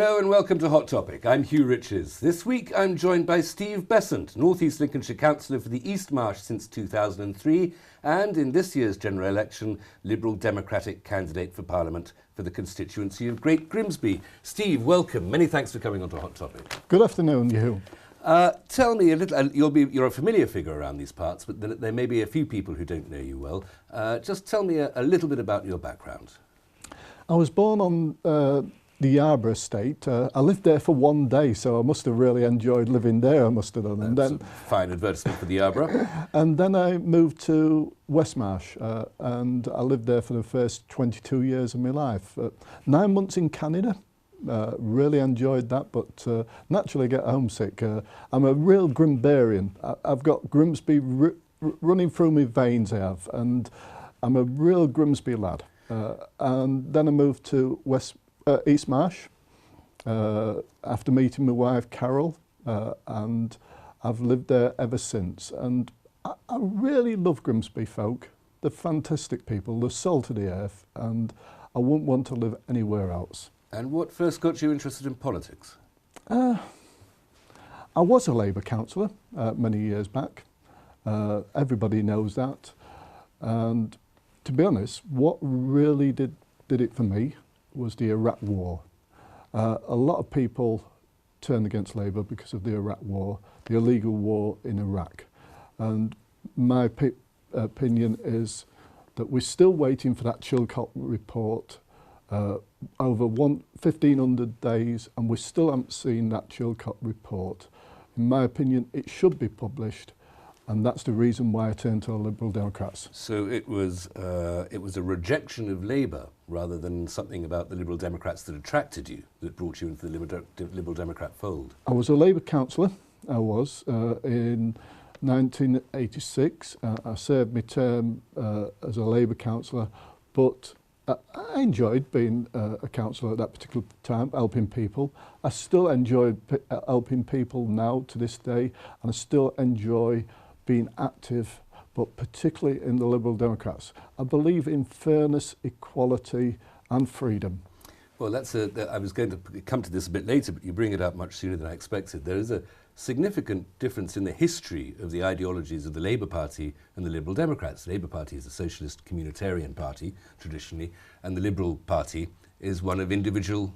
Hello and welcome to Hot Topic. I'm Hugh Riches. This week I'm joined by Steve Besant, North East Lincolnshire Councillor for the East Marsh since 2003 and in this year's general election, Liberal Democratic candidate for Parliament for the constituency of Great Grimsby. Steve, welcome. Many thanks for coming on to Hot Topic. Good afternoon, Hugh. Tell me a little, you're a familiar figure around these parts, but there may be a few people who don't know you well. Just tell me a little bit about your background. I was born on the Yarborough estate. I lived there for one day, so I must have really enjoyed living there, I must have done. And That's then, a fine advertisement for the Yarborough. And then I moved to Westmarsh, and I lived there for the first 22 years of my life. 9 months in Canada, really enjoyed that, but naturally get homesick. I'm a real Grimsbarian. I've got Grimsby running through my veins, I have, and I'm a real Grimsby lad. And then I moved to East Marsh after meeting my wife Carol, and I've lived there ever since. And I really love Grimsby folk. They're fantastic people, they're salt of the earth, and I wouldn't want to live anywhere else. And what first got you interested in politics? I was a Labour councillor many years back. Everybody knows that. And to be honest, what really did it for me was the Iraq War. A lot of people turned against Labour because of the Iraq War, the illegal war in Iraq. And my opinion is that we're still waiting for that Chilcot report over 1,500 days, and we still haven't seen that Chilcot report. In my opinion, it should be published, and that's the reason why I turned to the Liberal Democrats. So it was a rejection of Labour rather than something about the Liberal Democrats that attracted you, that brought you into the Liberal Democrat fold? I was a Labour councillor, in 1986. I served my term as a Labour councillor, but I enjoyed being a councillor at that particular time, helping people. I still enjoy helping people now to this day, and I still enjoy being active, but particularly in the Liberal Democrats. I believe in fairness, equality and freedom. Well, I was going to come to this a bit later, but you bring it up much sooner than I expected. There is a significant difference in the history of the ideologies of the Labour Party and the Liberal Democrats. The Labour Party is a socialist communitarian party, traditionally, and the Liberal Party is one of individual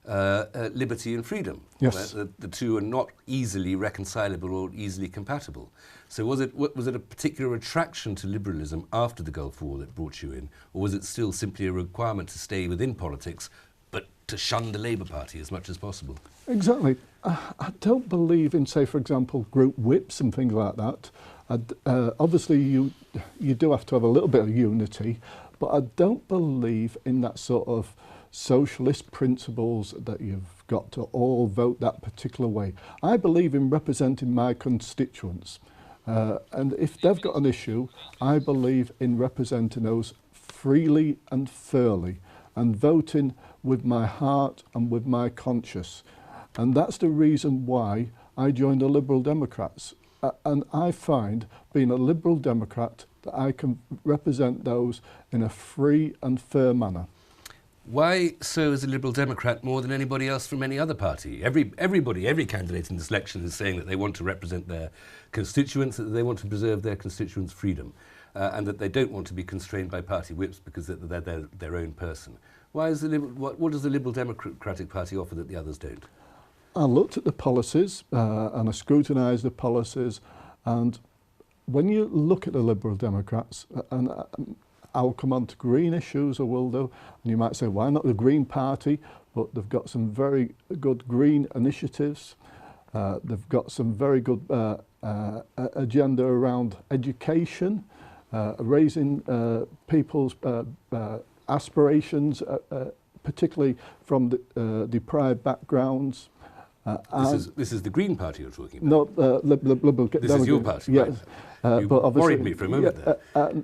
liberty and freedom. Yes. The two are not easily reconcilable or easily compatible. So was it a particular attraction to liberalism after the Gulf War that brought you in, or was it still simply a requirement to stay within politics but to shun the Labour Party as much as possible? Exactly. I don't believe in, say, for example, group whips and things like that. Obviously, you do have to have a little bit of unity, but I don't believe in that sort of socialist principles that you've got to all vote that particular way. I believe in representing my constituents. And if they've got an issue, I believe in representing those freely and fairly and voting with my heart and with my conscience. And that's the reason why I joined the Liberal Democrats. And I find, being a Liberal Democrat, that I can represent those in a free and fair manner. Why so as a Liberal Democrat more than anybody else from any other party? Every candidate in this election is saying that they want to represent their constituents, that they want to preserve their constituents' freedom, and that they don't want to be constrained by party whips because they're their own person. Why is what does the Liberal Democratic Party offer that the others don't? I looked at the policies and I scrutinised the policies, and when you look at the Liberal Democrats, and I'll come on to green issues, I will do, and you might say, why not the Green Party? But they've got some very good green initiatives. They've got some very good agenda around education, raising people's aspirations, particularly from deprived backgrounds. This is the Green Party you're talking about? No, Liberal. This is your party, yes. Right. You but worried me for a moment there.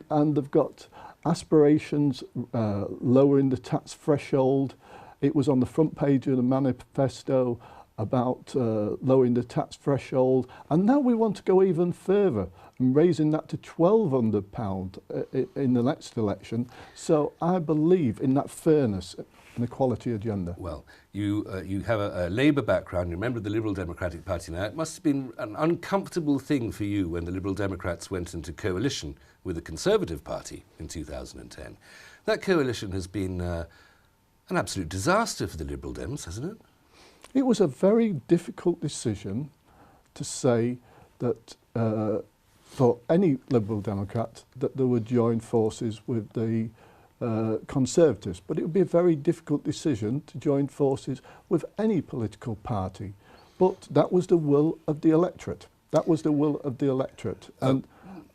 And they've got aspirations, lowering the tax threshold. It was on the front page of the manifesto about lowering the tax threshold, and now we want to go even further and raising that to £1,200 in the next election. So I believe in that fairness. an equality agenda. Well, you have a Labour background, you're a member of the Liberal Democratic Party now. It must have been an uncomfortable thing for you when the Liberal Democrats went into coalition with the Conservative Party in 2010. That coalition has been an absolute disaster for the Liberal Dems, hasn't it? It was a very difficult decision to say that for any Liberal Democrat that they would join forces with the Conservatives, but it would be a very difficult decision to join forces with any political party. But that was the will of the electorate. That was the will of the elegtorate. And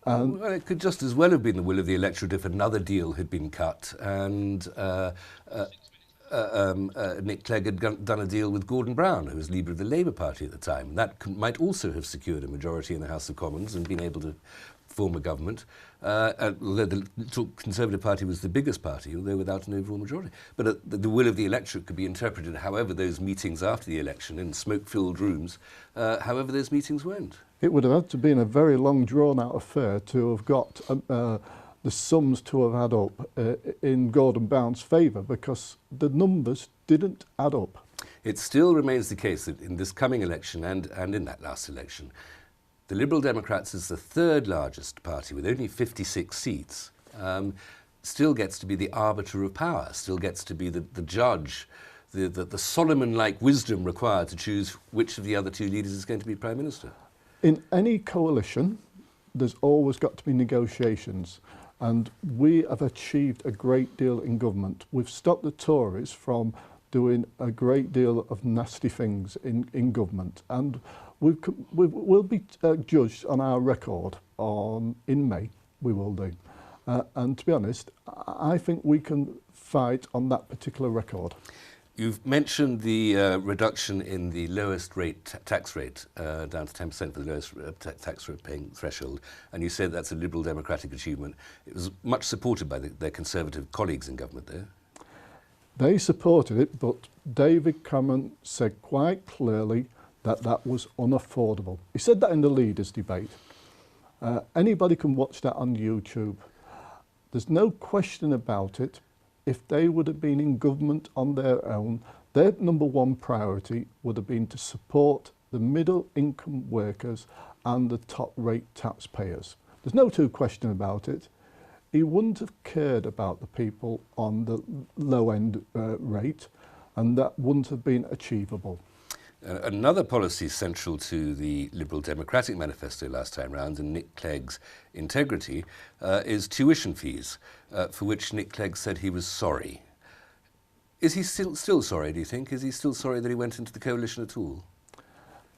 well, it could just as well have been the will of the electorate if another deal had been cut and Nick Clegg had done a deal with Gordon Brown, who was leader of the Labour Party at the time. That might also have secured a majority in the House of Commons and been able to form a government, although the Conservative Party was the biggest party, although without an overall majority. But the will of the electorate could be interpreted however those meetings after the election, in smoke-filled rooms, however those meetings went. It would have had to been a very long, drawn-out affair to have got the sums to have add up in Gordon Brown's favour, because the numbers didn't add up. It still remains the case that in this coming election and in that last election, the Liberal Democrats, as the third largest party with only 56 seats, still gets to be the arbiter of power, still gets to be the judge, the Solomon-like wisdom required to choose which of the other two leaders is going to be Prime Minister. In any coalition, there's always got to be negotiations. And we have achieved a great deal in government. We've stopped the Tories from doing a great deal of nasty things in government. And we'll be judged on our record in May, we will do. And to be honest, I think we can fight on that particular record. You've mentioned the reduction in the lowest rate tax rate down to 10% for the lowest tax rate paying threshold, and you said that's a Liberal Democratic achievement. It was much supported by their Conservative colleagues in government there. They supported it, but David Cameron said quite clearly that that was unaffordable. He said that in the leaders' debate. Anybody can watch that on YouTube. There's no question about it. If they would have been in government on their own, their number one priority would have been to support the middle income workers and the top rate taxpayers. There's no two question about it. He wouldn't have cared about the people on the low end rate, and that wouldn't have been achievable. Another policy central to the Liberal Democratic Manifesto last time round, and Nick Clegg's integrity, is tuition fees, for which Nick Clegg said he was sorry. Is he still sorry, do you think? Is he still sorry that he went into the coalition at all?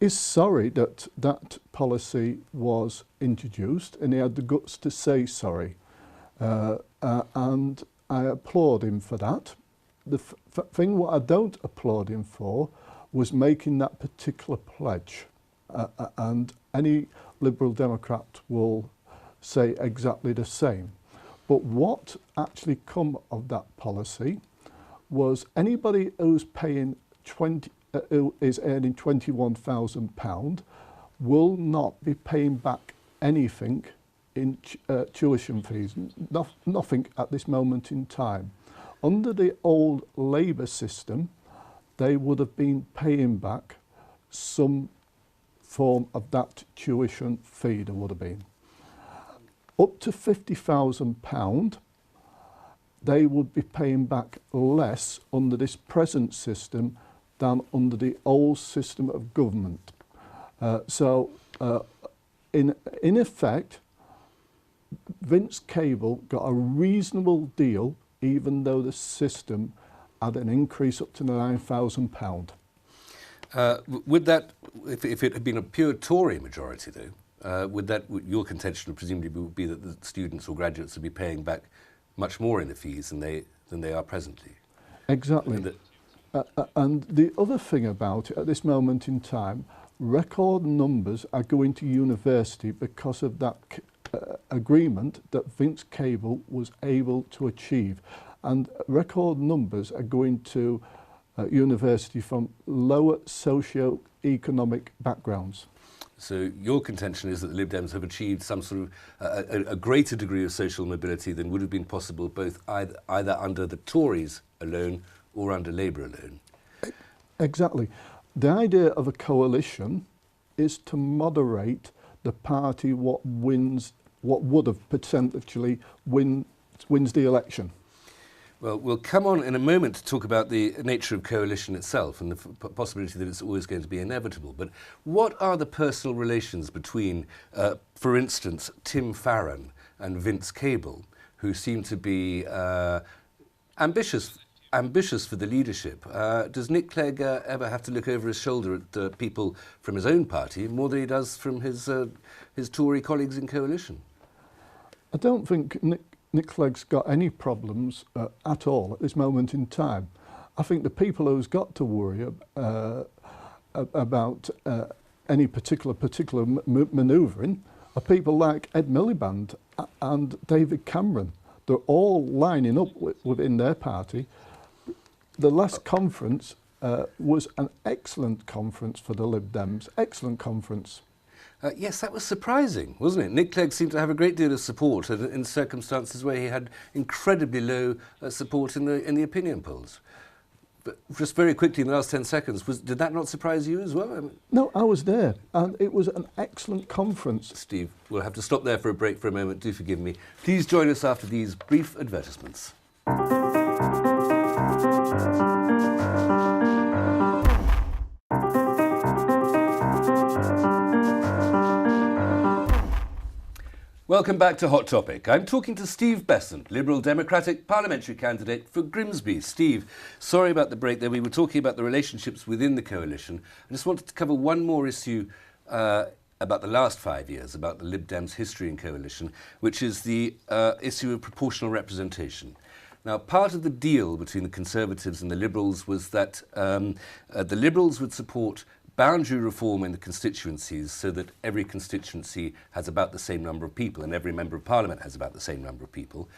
He's sorry that that policy was introduced, and he had the guts to say sorry. And I applaud him for that. The thing what I don't applaud him for was making that particular pledge. And any Liberal Democrat will say exactly the same. But what actually come of that policy was anybody who's paying who is earning £21,000 will not be paying back anything in tuition fees, nothing at this moment in time. Under the old Labour system, they would have been paying back some form of that tuition fee, there would have been. Up to £50,000, they would be paying back less under this present system than under the old system of government. So in effect, Vince Cable got a reasonable deal, even though the system had an increase up to £9,000. Would that, if it had been a pure Tory majority though, would your contention presumably would be that the students or graduates would be paying back much more in the fees than they are presently? Exactly. And the other thing about it at this moment in time, record numbers are going to university because of that agreement that Vince Cable was able to achieve. And record numbers are going to university from lower socio-economic backgrounds. So your contention is that the Lib Dems have achieved some sort of a greater degree of social mobility than would have been possible both either under the Tories alone or under Labour alone. Exactly. The idea of a coalition is to moderate the party what would have potentially wins the election. Well, we'll come on in a moment to talk about the nature of coalition itself and the possibility that it's always going to be inevitable. But what are the personal relations between, for instance, Tim Farron and Vince Cable, who seem to be ambitious for the leadership? Does Nick Clegg ever have to look over his shoulder at people from his own party more than he does from his Tory colleagues in coalition? I don't think Nick Clegg's got any problems at all at this moment in time. I think the people who's got to worry about any particular manoeuvring are people like Ed Miliband and David Cameron. They're all lining up within their party. The last conference was an excellent conference for the Lib Dems, excellent conference. Yes, that was surprising, wasn't it? Nick Clegg seemed to have a great deal of support in circumstances where he had incredibly low support in the opinion polls. But just very quickly, in the last 10 seconds, did that not surprise you as well? I mean, no, I was there, and it was an excellent conference. Steve, we'll have to stop there for a break for a moment. Do forgive me. Please join us after these brief advertisements. Welcome back to Hot Topic. I'm talking to Steve Besant, Liberal Democratic parliamentary candidate for Grimsby. Steve, sorry about the break there. We were talking about the relationships within the coalition. I just wanted to cover one more issue about the last 5 years, about the Lib Dems' history in coalition, which is the issue of proportional representation. Now, part of the deal between the Conservatives and the Liberals was that the Liberals would support boundary reform in the constituencies so that every constituency has about the same number of people and every member of parliament has about the same number of people,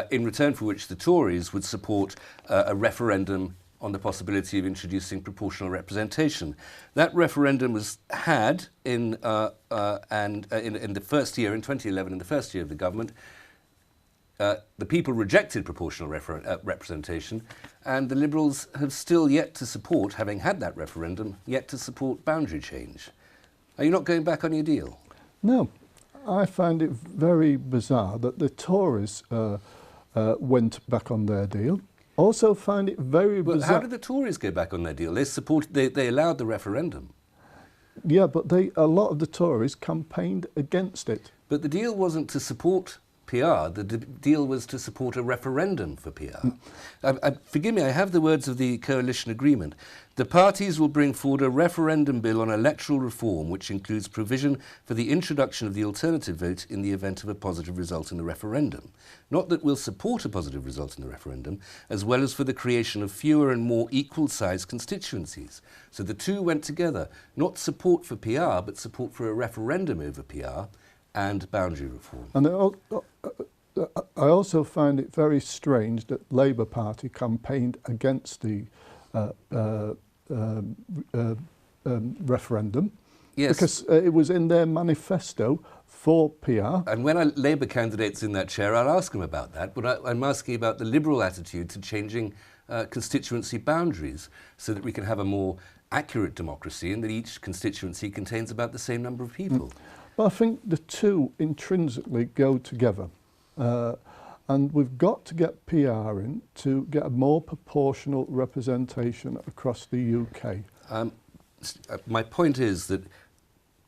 in return for which the Tories would support a referendum on the possibility of introducing proportional representation. That referendum was had in the first year, in 2011, in the first year of the government. The people rejected proportional representation, and the Liberals have still yet to support, having had that referendum, yet to support boundary change. Are you not going back on your deal? No. I find it very bizarre that the Tories went back on their deal. Also find it very bizarre... How did the Tories go back on their deal? They allowed the referendum. Yeah, but a lot of the Tories campaigned against it. But the deal wasn't to support PR. The deal was to support a referendum for PR. Forgive me, I have the words of the coalition agreement. The parties will bring forward a referendum bill on electoral reform which includes provision for the introduction of the alternative vote in the event of a positive result in the referendum. Not that we'll support a positive result in the referendum, as well as for the creation of fewer and more equal-sized constituencies. So the two went together, not support for PR, but support for a referendum over PR and boundary reform. And I also find it very strange that Labour Party campaigned against the referendum. Yes. Because it was in their manifesto for PR. And when a Labour candidate's in that chair, I'll ask him about that, but I'm asking about the Liberal attitude to changing constituency boundaries so that we can have a more accurate democracy and that each constituency contains about the same number of people. Well, I think the two intrinsically go together. And we've got to get PR in to get a more proportional representation across the UK. My point is that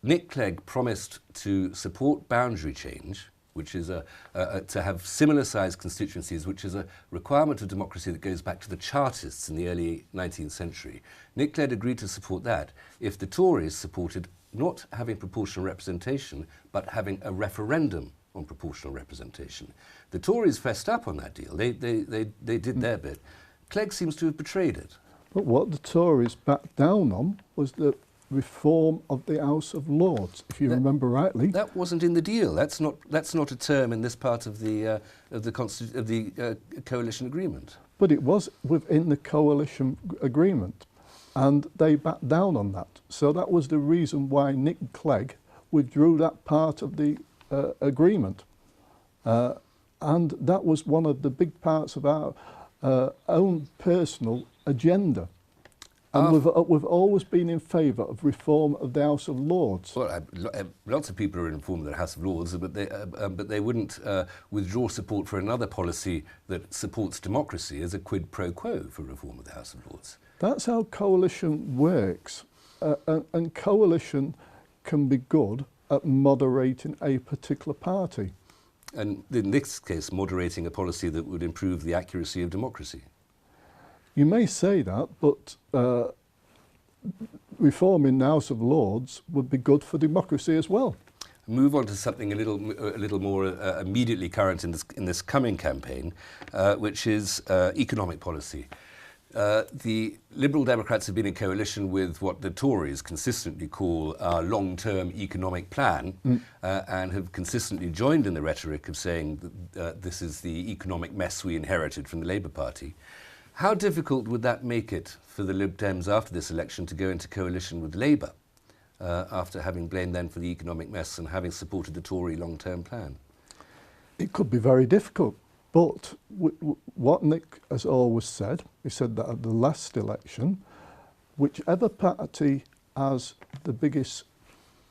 Nick Clegg promised to support boundary change, which is to have similar sized constituencies, which is a requirement of democracy that goes back to the Chartists in the early 19th century. Nick Clegg agreed to support that if the Tories supported not having proportional representation, but having a referendum on proportional representation. The Tories fessed up on that deal. They did their bit. Clegg seems to have betrayed it. But what the Tories backed down on was the reform of the House of Lords, if you remember rightly. That wasn't in the deal. That's not a term in this part of the coalition agreement. But it was within the coalition agreement, and they backed down on that. So that was the reason why Nick Clegg withdrew that part of the agreement. And that was one of the big parts of our own personal agenda. And we've always been in favour of reform of the House of Lords. Well, lots of people are in reform of the House of Lords, but they wouldn't withdraw support for another policy that supports democracy as a quid pro quo for reform of the House of Lords. That's how coalition works. And coalition can be good at moderating a particular party. And in this case, moderating a policy that would improve the accuracy of democracy. You may say that, but reforming the House of Lords would be good for democracy as well. Move on to something a little more immediately current in this coming campaign, which is economic policy. The Liberal Democrats have been in coalition with what the Tories consistently call our long-term economic plan, and have consistently joined in the rhetoric of saying that this is the economic mess we inherited from the Labour Party. How difficult would that make it for the Lib Dems after this election to go into coalition with Labour, after having blamed them for the economic mess and having supported the Tory long-term plan? It could be very difficult, but what Nick has always said, he said that at the last election, whichever party has the biggest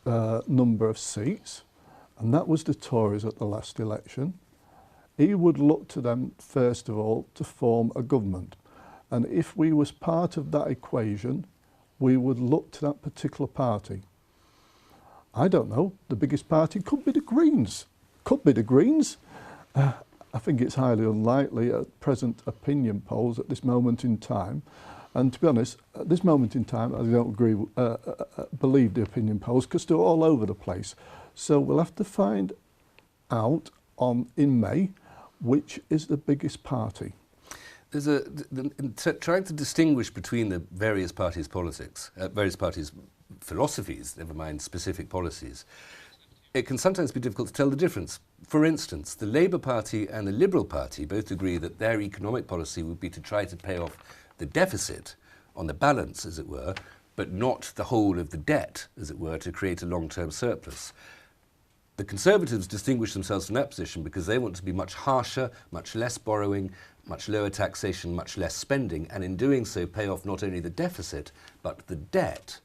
number of seats, and that was the Tories at the last election, he would look to them, first of all, to form a government. And if we was part of that equation, we would look to that particular party. I don't know, the biggest party could be the Greens. Could be the Greens. I think it's highly unlikely at present opinion polls at this moment in time. And to be honest, at this moment in time, I don't believe the opinion polls because they're all over the place. So we'll have to find out in May which is the biggest party. There's trying to distinguish between the various parties' politics, various parties' philosophies, never mind specific policies. It can sometimes be difficult to tell the difference. For instance, the Labour Party and the Liberal Party both agree that their economic policy would be to try to pay off the deficit on the balance, as it were, but not the whole of the debt, as it were, to create a long-term surplus. The Conservatives distinguish themselves from that position because they want to be much harsher, much less borrowing, much lower taxation, much less spending, and in doing so pay off not only the deficit, but the debt.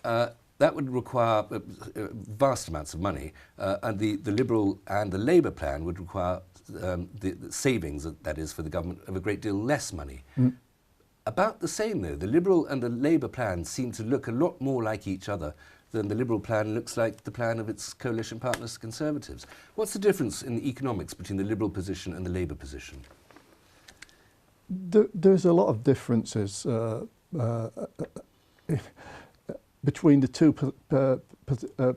That would require vast amounts of money, and the Liberal and the Labour plan would require the savings, that is, for the government, of a great deal less money. About the same, though, the Liberal and the Labour plan seem to look a lot more like each other than the Liberal plan looks like the plan of its coalition partners, the Conservatives. What's the difference in the economics between the Liberal position and the Labour position? There's a lot of differences between the two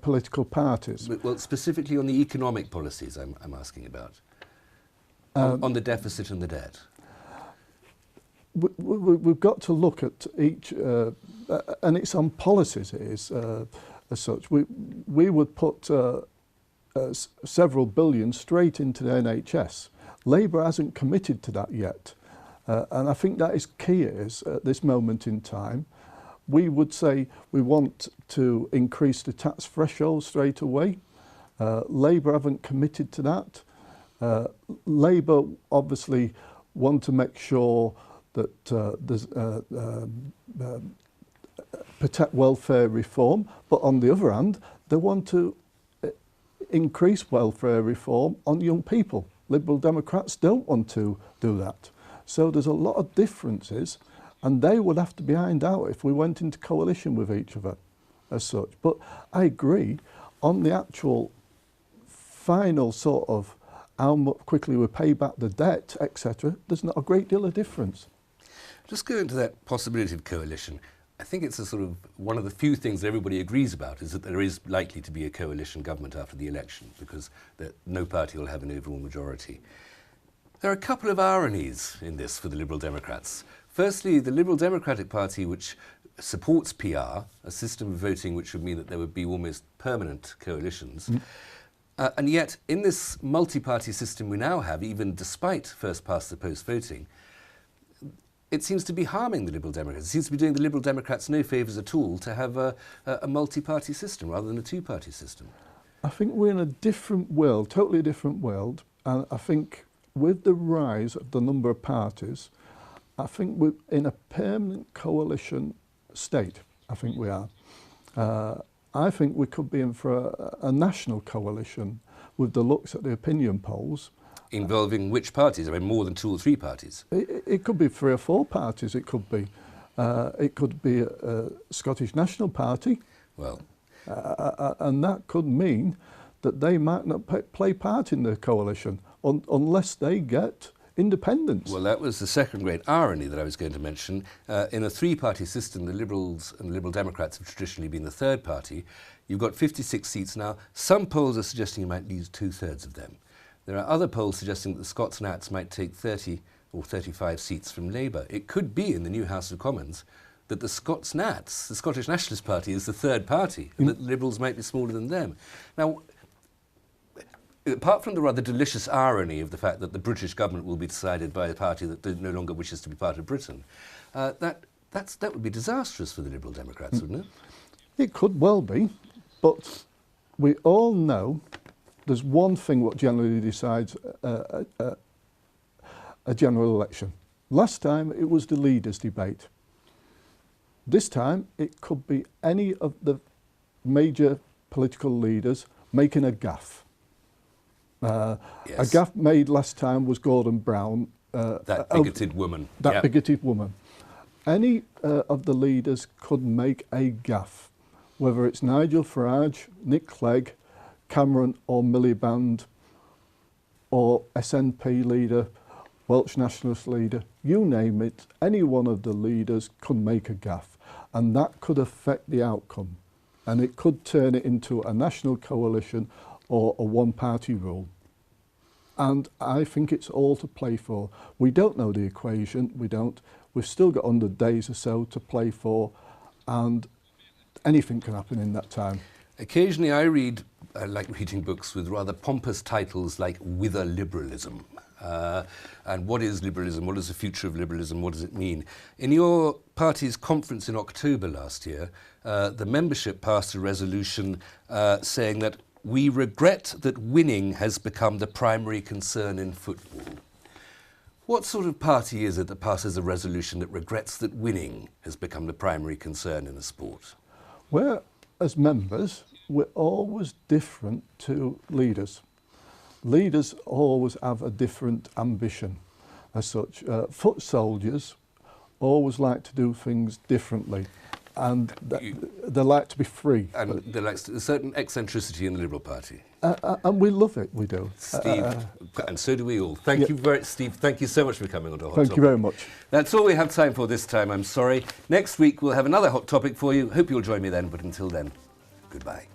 political parties. Well, specifically on the economic policies I'm asking about, on the deficit and the debt. We've got to look at each, and it's on policies, it is, as such. We would put several billion straight into the NHS. Labour hasn't committed to that yet. And I think that is key is at this moment in time. We would say we want to increase the tax threshold straight away. Labour haven't committed to that. Labour obviously want to make sure that there's protect welfare reform, but on the other hand, they want to increase welfare reform on young people. Liberal Democrats don't want to do that. So there's a lot of differences, and they would have to be ironed out if we went into coalition with each other as such. But I agree, on the actual final sort of how much quickly we pay back the debt, etc., there's not a great deal of difference. Just go into that possibility of coalition. I think it's a sort of one of the few things that everybody agrees about is that there is likely to be a coalition government after the election because no party will have an overall majority. There are a couple of ironies in this for the Liberal Democrats. Firstly, the Liberal Democratic Party, which supports PR, a system of voting which would mean that there would be almost permanent coalitions, and yet in this multi-party system we now have, even despite first-past-the-post voting, it seems to be harming the Liberal Democrats. It seems to be doing the Liberal Democrats no favours at all to have a multi-party system rather than a two-party system. I think we're in a different world, totally different world, and I think with the rise of the number of parties, I think we're in a permanent coalition state. I think we are. I think we could be in for a national coalition with the looks at the opinion polls. Involving which parties? I mean, more than 2 or 3 parties. It could be 3 or 4 parties. It could be a Scottish National Party. Well, and that could mean that they might not play part in the coalition unless they get independence. well, that was the second great irony that I was going to mention. In a 3-party system, the Liberals and the Liberal Democrats have traditionally been the third party. You've got 56 seats now. Some polls are suggesting you might lose 2/3 of them. There are other polls suggesting that the Scots Nats might take 30 or 35 seats from Labour. It could be in the new House of Commons that the Scots Nats, the Scottish Nationalist Party, is the third party, and that the Liberals might be smaller than them. Now, apart from the rather delicious irony of the fact that the British government will be decided by a party that no longer wishes to be part of Britain, that would be disastrous for the Liberal Democrats, wouldn't it? It could well be, but we all know there's one thing what generally decides a general election. Last time it was the leaders' debate. This time it could be any of the major political leaders making a gaffe. A gaffe made last time was Gordon Brown. That bigoted woman. That bigoted woman. Any of the leaders could make a gaffe, whether it's Nigel Farage, Nick Clegg, Cameron or Miliband or SNP leader, Welsh Nationalist leader, you name it, any one of the leaders could make a gaffe, and that could affect the outcome, and it could turn it into a national coalition or a one-party rule. And I think it's all to play for. We don't know the equation, we don't. We've still got 100 days or so to play for, and anything can happen in that time. Occasionally I like reading books with rather pompous titles like Whither Liberalism? And what is liberalism? What is the future of liberalism? What does it mean? In your party's conference in October last year, the membership passed a resolution saying that we regret that winning has become the primary concern in football. What sort of party is it that passes a resolution that regrets that winning has become the primary concern in a sport? We're, as members, we're always different to leaders. Leaders always have a different ambition as such. Foot soldiers always like to do things differently, and they like to be free. And there likes a certain eccentricity in the Liberal Party. And we love it, we do. Steve, and so do we all. Thank you very, Steve, thank you so much for coming on to Hot Topic. Thank you very much. That's all we have time for this time, I'm sorry. Next week we'll have another Hot Topic for you. Hope you'll join me then, but until then, goodbye.